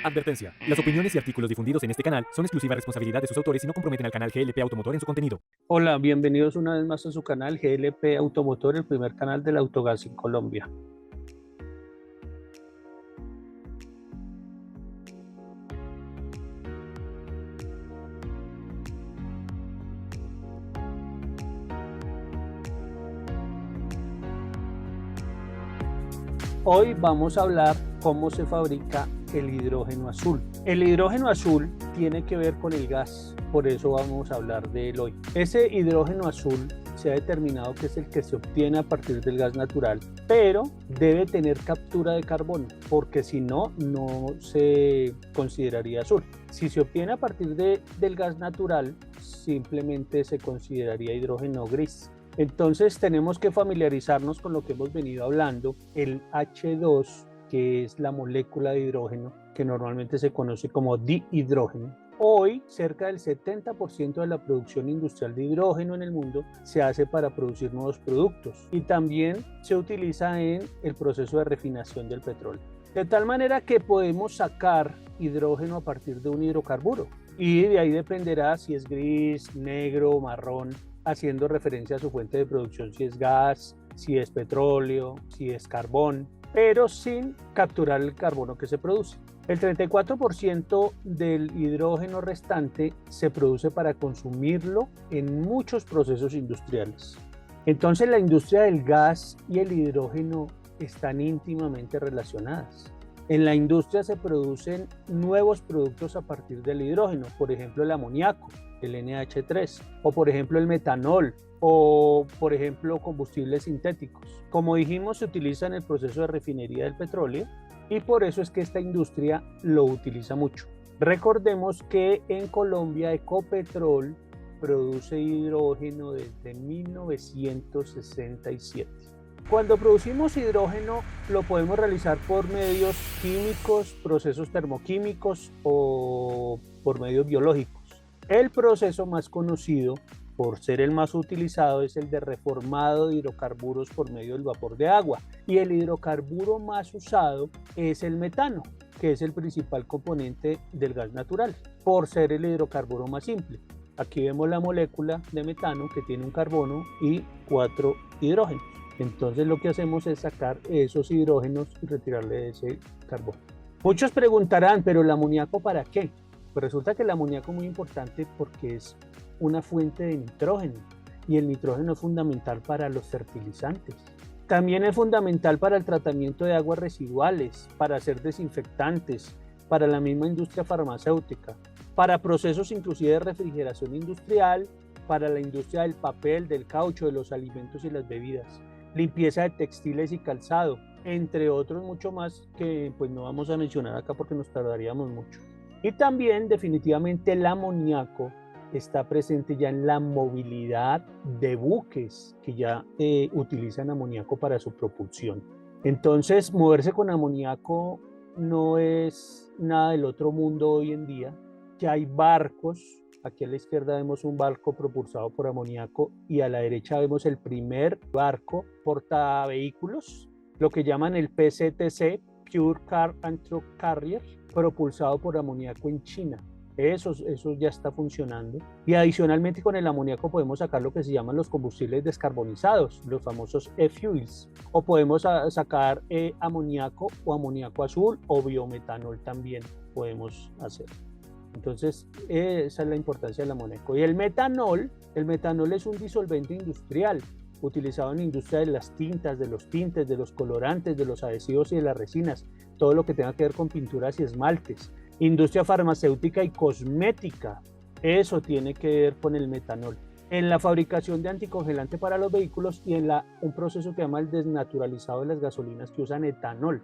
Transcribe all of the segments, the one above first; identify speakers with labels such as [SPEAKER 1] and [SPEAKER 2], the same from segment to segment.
[SPEAKER 1] Advertencia. Las opiniones y artículos difundidos en este canal son exclusiva responsabilidad de sus autores y no comprometen al canal GLP Automotor en su contenido.
[SPEAKER 2] Hola, bienvenidos una vez más a su canal GLP Automotor, el primer canal del autogas en Colombia. Hoy vamos a hablar cómo se fabrica el hidrógeno azul. El hidrógeno azul tiene que ver con el gas, por eso vamos a hablar de él hoy. Ese hidrógeno azul se ha determinado que es el que se obtiene a partir del gas natural, pero debe tener captura de carbono, porque si no, no se consideraría azul. Si se obtiene a partir del gas natural, simplemente se consideraría hidrógeno gris. Entonces tenemos que familiarizarnos con lo que hemos venido hablando, el H2, que es la molécula de hidrógeno, que normalmente se conoce como dihidrógeno. Hoy, cerca del 70% de la producción industrial de hidrógeno en el mundo se hace para producir nuevos productos y también se utiliza en el proceso de refinación del petróleo. De tal manera que podemos sacar hidrógeno a partir de un hidrocarburo y de ahí dependerá si es gris, negro, marrón, haciendo referencia a su fuente de producción, si es gas, si es petróleo, si es carbón, pero sin capturar el carbono que se produce. El 34% del hidrógeno restante se produce para consumirlo en muchos procesos industriales. Entonces la industria del gas y el hidrógeno están íntimamente relacionadas. En la industria se producen nuevos productos a partir del hidrógeno, por ejemplo el amoníaco, el NH3, o por ejemplo el metanol, o por ejemplo combustibles sintéticos. Como dijimos, se utiliza en el proceso de refinería del petróleo y por eso es que esta industria lo utiliza mucho. Recordemos que en Colombia Ecopetrol produce hidrógeno desde 1967. Cuando producimos hidrógeno lo podemos realizar por medios químicos, procesos termoquímicos o por medios biológicos. El proceso más conocido, por ser el más utilizado, es el de reformado de hidrocarburos por medio del vapor de agua. Y el hidrocarburo más usado es el metano, que es el principal componente del gas natural, por ser el hidrocarburo más simple. Aquí vemos la molécula de metano que tiene un carbono y 4 hidrógenos. Entonces lo que hacemos es sacar esos hidrógenos y retirarle ese carbono. Muchos preguntarán, ¿pero el amoníaco para qué? Pues resulta que el amoníaco es muy importante porque es una fuente de nitrógeno y el nitrógeno es fundamental para los fertilizantes. También es fundamental para el tratamiento de aguas residuales, para hacer desinfectantes, para la misma industria farmacéutica, para procesos inclusive de refrigeración industrial, para la industria del papel, del caucho, de los alimentos y las bebidas, limpieza de textiles y calzado, entre otros mucho más que pues no vamos a mencionar acá porque nos tardaríamos mucho. Y también definitivamente el amoníaco está presente ya en la movilidad de buques que ya utilizan amoníaco para su propulsión. Entonces, moverse con amoníaco no es nada del otro mundo hoy en día. Ya hay barcos, aquí a la izquierda vemos un barco propulsado por amoníaco y a la derecha vemos el primer barco portavehículos, lo que llaman el PCTC, Pure Car and Truck Carrier, propulsado por amoníaco en China. Eso ya está funcionando. Y adicionalmente con el amoníaco podemos sacar lo que se llaman los combustibles descarbonizados, los famosos e-fuels. O podemos sacar amoníaco o amoníaco azul o biometanol también podemos hacer. Entonces esa es la importancia del amoníaco. Y el metanol es un disolvente industrial utilizado en la industria de las tintas, de los tintes, de los colorantes, de los adhesivos y de las resinas, todo lo que tenga que ver con pinturas y esmaltes. Industria farmacéutica y cosmética, eso tiene que ver con el metanol. En la fabricación de anticongelante para los vehículos y en un proceso que se llama el desnaturalizado de las gasolinas que usan etanol.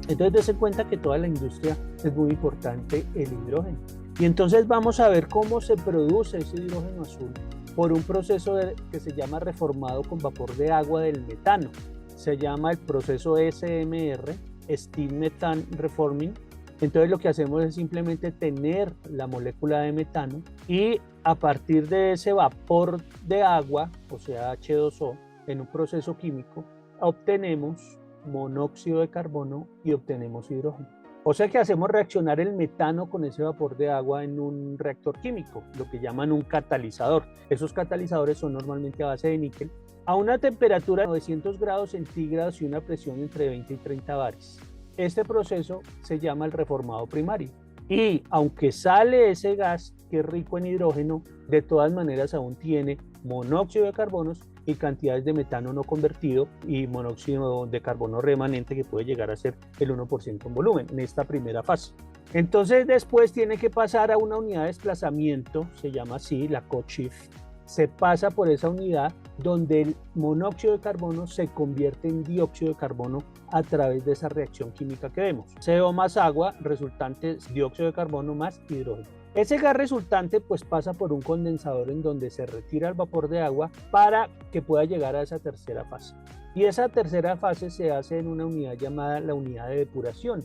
[SPEAKER 2] Entonces, dése cuenta que toda la industria es muy importante el hidrógeno. Y entonces vamos a ver cómo se produce ese hidrógeno azul por un proceso que se llama reformado con vapor de agua del metano. Se llama el proceso SMR, Steam Methane Reforming, Entonces lo que hacemos es simplemente tener la molécula de metano y a partir de ese vapor de agua, o sea H2O, en un proceso químico, obtenemos monóxido de carbono y obtenemos hidrógeno. O sea que hacemos reaccionar el metano con ese vapor de agua en un reactor químico, lo que llaman un catalizador. Esos catalizadores son normalmente a base de níquel, a una temperatura de 900 grados centígrados y una presión entre 20 y 30 bares. Este proceso se llama el reformado primario. Y aunque sale ese gas que es rico en hidrógeno, de todas maneras aún tiene monóxido de carbono y cantidades de metano no convertido y monóxido de carbono remanente que puede llegar a ser el 1% en volumen en esta primera fase. Entonces después tiene que pasar a una unidad de desplazamiento, se llama así, la co-shift. Se pasa por esa unidad donde el monóxido de carbono se convierte en dióxido de carbono a través de esa reacción química que vemos. CO más agua, resultante dióxido de carbono más hidrógeno. Ese gas resultante pues pasa por un condensador en donde se retira el vapor de agua para que pueda llegar a esa tercera fase. Y esa tercera fase se hace en una unidad llamada la unidad de depuración,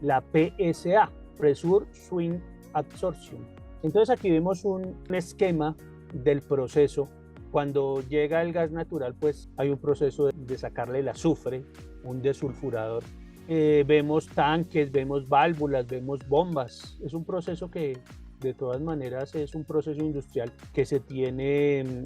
[SPEAKER 2] la PSA, Pressure Swing Adsorption. Entonces aquí vemos un esquema del proceso. Cuando llega el gas natural pues hay un proceso de sacarle el azufre, un desulfurador. Vemos tanques, vemos válvulas, vemos bombas. Es un proceso que de todas maneras es un proceso industrial que se tiene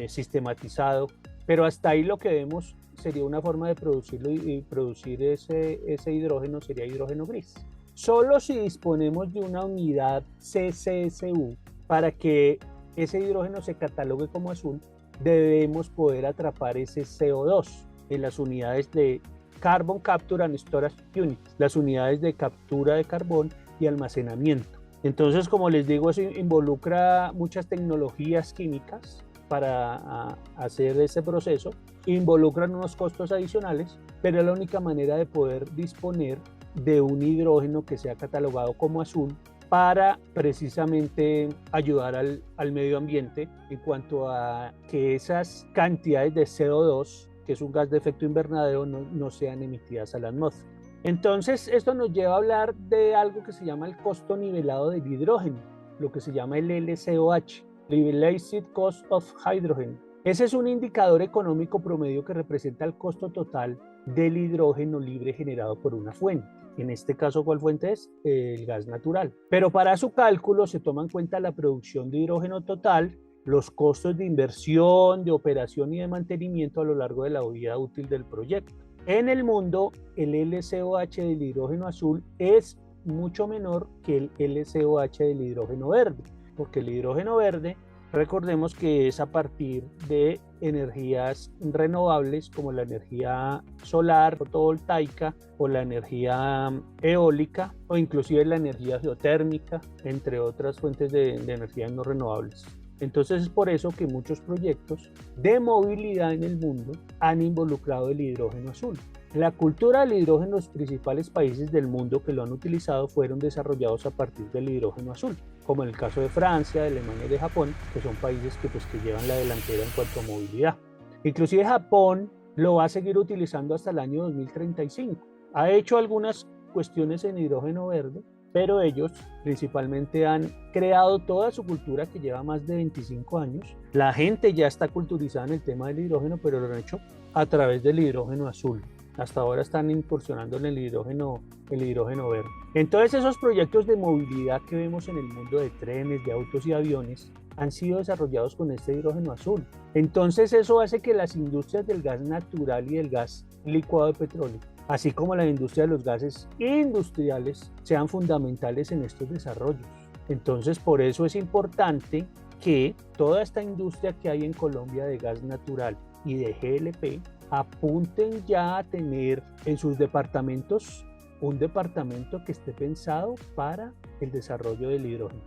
[SPEAKER 2] sistematizado, pero hasta ahí lo que vemos sería una forma de producirlo y producir ese hidrógeno sería hidrógeno gris. Solo si disponemos de una unidad CCSU para que ese hidrógeno se catalogue como azul, debemos poder atrapar ese CO2 en las unidades de Carbon Capture and Storage Units, las unidades de captura de carbón y almacenamiento. Entonces, como les digo, eso involucra muchas tecnologías químicas para hacer ese proceso, involucran unos costos adicionales, pero es la única manera de poder disponer de un hidrógeno que sea catalogado como azul para precisamente ayudar al medio ambiente en cuanto a que esas cantidades de CO2, que es un gas de efecto invernadero, no sean emitidas a la atmósfera. Entonces, esto nos lleva a hablar de algo que se llama el costo nivelado del hidrógeno, lo que se llama el LCOH, Levelized Cost of Hydrogen. Ese es un indicador económico promedio que representa el costo total del hidrógeno libre generado por una fuente. En este caso, ¿cuál fuente es? El gas natural. Pero para su cálculo se toma en cuenta la producción de hidrógeno total, los costos de inversión, de operación y de mantenimiento a lo largo de la vida útil del proyecto. En el mundo, el LCOH del hidrógeno azul es mucho menor que el LCOH del hidrógeno verde, porque el hidrógeno verde, recordemos que es a partir de energías renovables como la energía solar, fotovoltaica o la energía eólica o inclusive la energía geotérmica, entre otras fuentes de energías no renovables. Entonces es por eso que muchos proyectos de movilidad en el mundo han involucrado el hidrógeno azul. La cultura del hidrógeno, los principales países del mundo que lo han utilizado fueron desarrollados a partir del hidrógeno azul, como en el caso de Francia, de Alemania y de Japón, que son países que llevan la delantera en cuanto a movilidad. Inclusive Japón lo va a seguir utilizando hasta el año 2035. Ha hecho algunas cuestiones en hidrógeno verde, pero ellos principalmente han creado toda su cultura que lleva más de 25 años. La gente ya está culturizada en el tema del hidrógeno, pero lo han hecho a través del hidrógeno azul. Hasta ahora están incursionando en el hidrógeno verde. Entonces esos proyectos de movilidad que vemos en el mundo de trenes, de autos y aviones han sido desarrollados con este hidrógeno azul. Entonces eso hace que las industrias del gas natural y del gas licuado de petróleo, así como la industria de los gases industriales, sean fundamentales en estos desarrollos. Entonces, por eso es importante que toda esta industria que hay en Colombia de gas natural y de GLP apunten ya a tener en sus departamentos un departamento que esté pensado para el desarrollo del hidrógeno.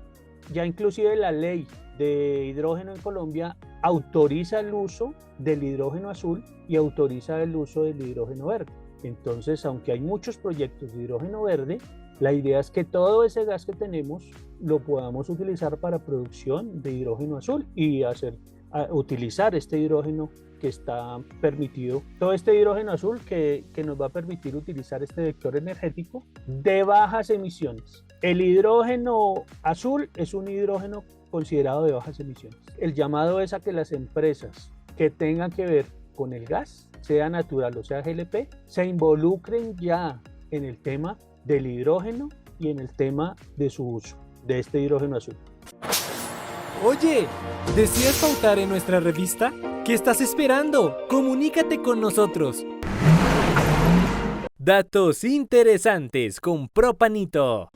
[SPEAKER 2] Ya inclusive la ley de hidrógeno en Colombia autoriza el uso del hidrógeno azul y autoriza el uso del hidrógeno verde. Entonces, aunque hay muchos proyectos de hidrógeno verde, la idea es que todo ese gas que tenemos lo podamos utilizar para producción de hidrógeno azul y utilizar este hidrógeno que está permitido, todo este hidrógeno azul que nos va a permitir utilizar este vector energético de bajas emisiones. El hidrógeno azul es un hidrógeno considerado de bajas emisiones. El llamado es a que las empresas que tengan que ver con el gas, sea natural o sea GLP, se involucren ya en el tema del hidrógeno y en el tema de su uso de este hidrógeno azul.
[SPEAKER 3] Oye, ¿deseas pautar en nuestra revista? ¿Qué estás esperando? Comunícate con nosotros. Datos interesantes con Propanito.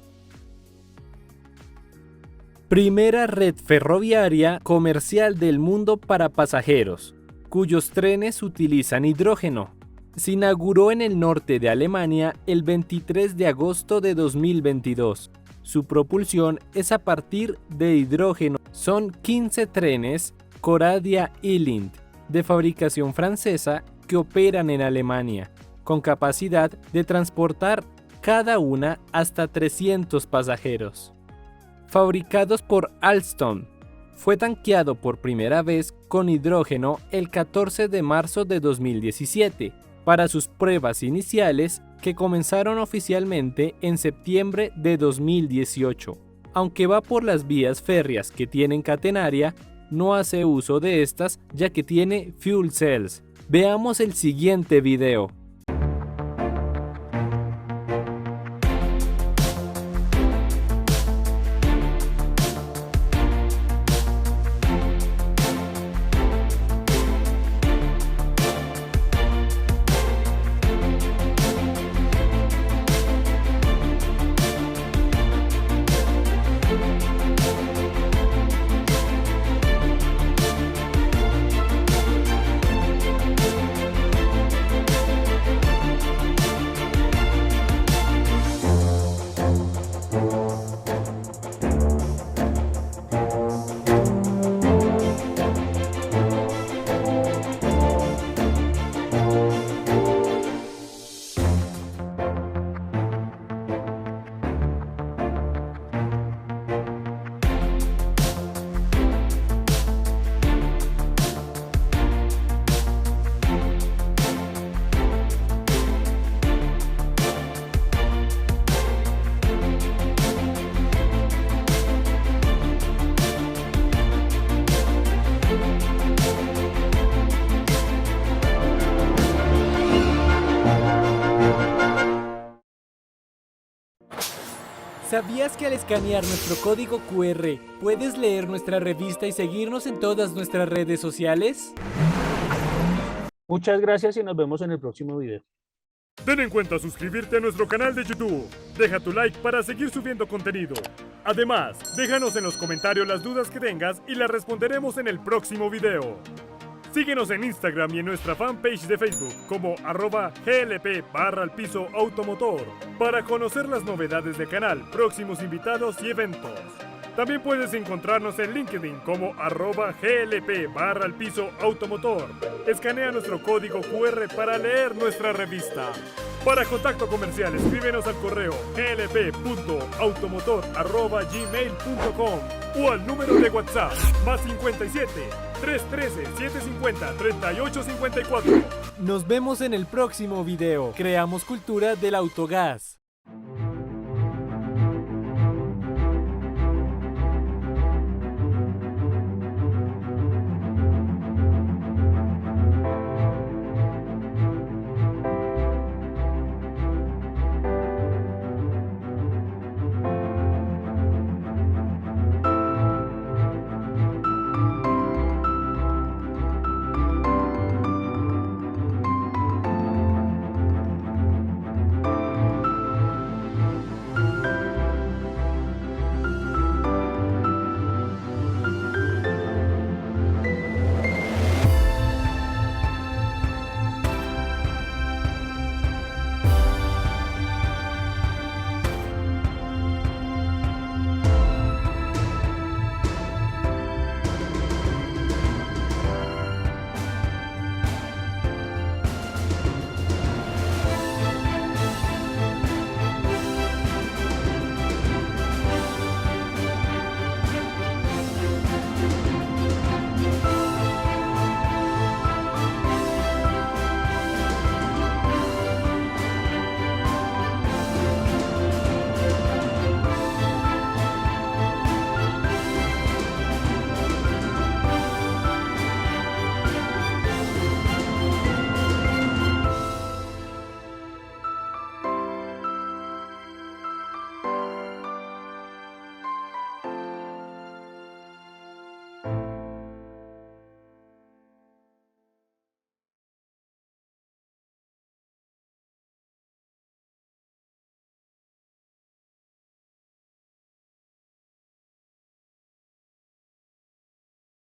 [SPEAKER 3] Primera red ferroviaria comercial del mundo para pasajeros, cuyos trenes utilizan hidrógeno. Se inauguró en el norte de Alemania el 23 de agosto de 2022. Su propulsión es a partir de hidrógeno. Son 15 trenes Coradia Eland de fabricación francesa que operan en Alemania, con capacidad de transportar cada una hasta 300 pasajeros. Fabricados por Alstom, fue tanqueado por primera vez con hidrógeno el 14 de marzo de 2017 para sus pruebas iniciales que comenzaron oficialmente en septiembre de 2018. Aunque va por las vías férreas que tienen catenaria, no hace uso de estas ya que tiene fuel cells. Veamos el siguiente video. ¿Sabías que al escanear nuestro código QR puedes leer nuestra revista y seguirnos en todas nuestras redes sociales?
[SPEAKER 2] Muchas gracias y nos vemos en el próximo video.
[SPEAKER 4] Ten en cuenta suscribirte a nuestro canal de YouTube. Deja tu like para seguir subiendo contenido. Además, déjanos en los comentarios las dudas que tengas y las responderemos en el próximo video. Síguenos en Instagram y en nuestra fanpage de Facebook como @glp_automotor para conocer las novedades del canal, próximos invitados y eventos. También puedes encontrarnos en LinkedIn como @glp_automotor. Escanea nuestro código QR para leer nuestra revista. Para contacto comercial, escríbenos al correo glp.automotor@gmail.com o al número de WhatsApp +57 313 750 3854.
[SPEAKER 3] Nos vemos en el próximo video. Creamos cultura del autogás.